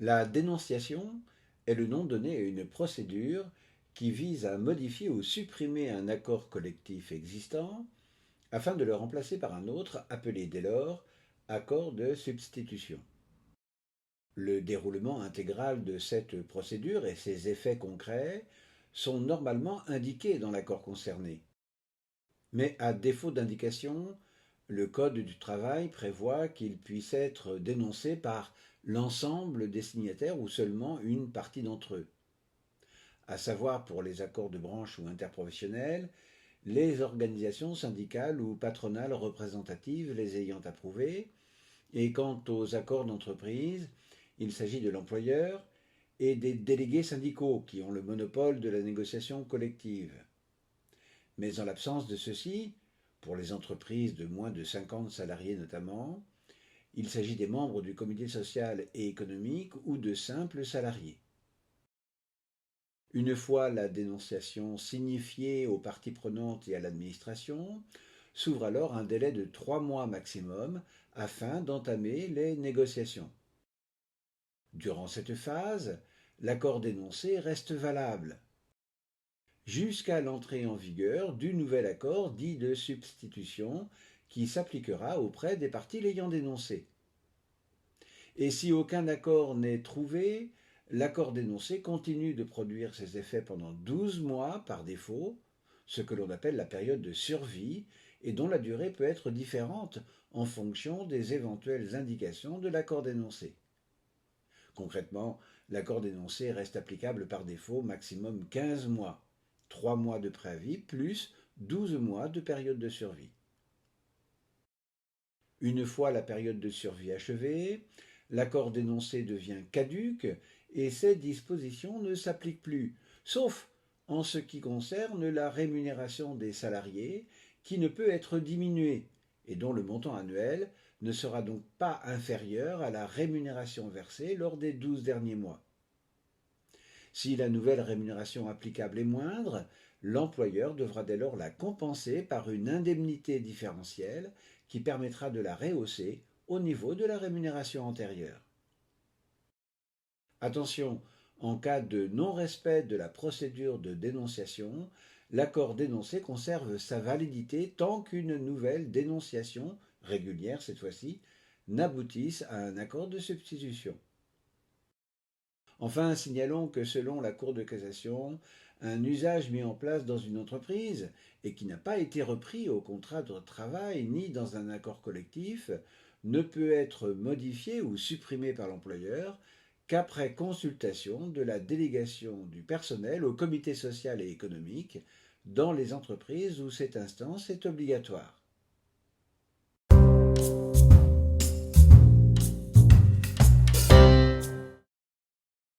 La dénonciation est le nom donné à une procédure qui vise à modifier ou supprimer un accord collectif existant afin de le remplacer par un autre appelé dès lors accord de substitution. Le déroulement intégral de cette procédure et ses effets concrets sont normalement indiqués dans l'accord concerné. Mais à défaut d'indication, le Code du travail prévoit qu'il puisse être dénoncé par l'ensemble des signataires ou seulement une partie d'entre eux, à savoir pour les accords de branche ou interprofessionnels, les organisations syndicales ou patronales représentatives les ayant approuvés, et quant aux accords d'entreprise, il s'agit de l'employeur et des délégués syndicaux qui ont le monopole de la négociation collective. Mais en l'absence de ceux-ci, pour les entreprises de moins de 50 salariés notamment, il s'agit des membres du comité social et économique ou de simples salariés. Une fois la dénonciation signifiée aux parties prenantes et à l'administration, s'ouvre alors un délai de 3 mois maximum afin d'entamer les négociations. Durant cette phase, l'accord dénoncé reste valable jusqu'à l'entrée en vigueur du nouvel accord dit de substitution qui s'appliquera auprès des parties l'ayant dénoncé. Et si aucun accord n'est trouvé, l'accord dénoncé continue de produire ses effets pendant 12 mois par défaut, ce que l'on appelle la période de survie, et dont la durée peut être différente en fonction des éventuelles indications de l'accord dénoncé. Concrètement, l'accord dénoncé reste applicable par défaut maximum 15 mois, 3 mois de préavis plus 12 mois de période de survie. Une fois la période de survie achevée, l'accord dénoncé devient caduc et ses dispositions ne s'appliquent plus, sauf en ce qui concerne la rémunération des salariés qui ne peut être diminuée et dont le montant annuel ne sera donc pas inférieur à la rémunération versée lors des 12 derniers mois. Si la nouvelle rémunération applicable est moindre, l'employeur devra dès lors la compenser par une indemnité différentielle qui permettra de la rehausser au niveau de la rémunération antérieure. Attention, en cas de non-respect de la procédure de dénonciation, l'accord dénoncé conserve sa validité tant qu'une nouvelle dénonciation, régulière cette fois-ci, n'aboutisse à un accord de substitution. Enfin, signalons que selon la Cour de cassation, un usage mis en place dans une entreprise et qui n'a pas été repris au contrat de travail ni dans un accord collectif ne peut être modifié ou supprimé par l'employeur qu'après consultation de la délégation du personnel au comité social et économique dans les entreprises où cette instance est obligatoire.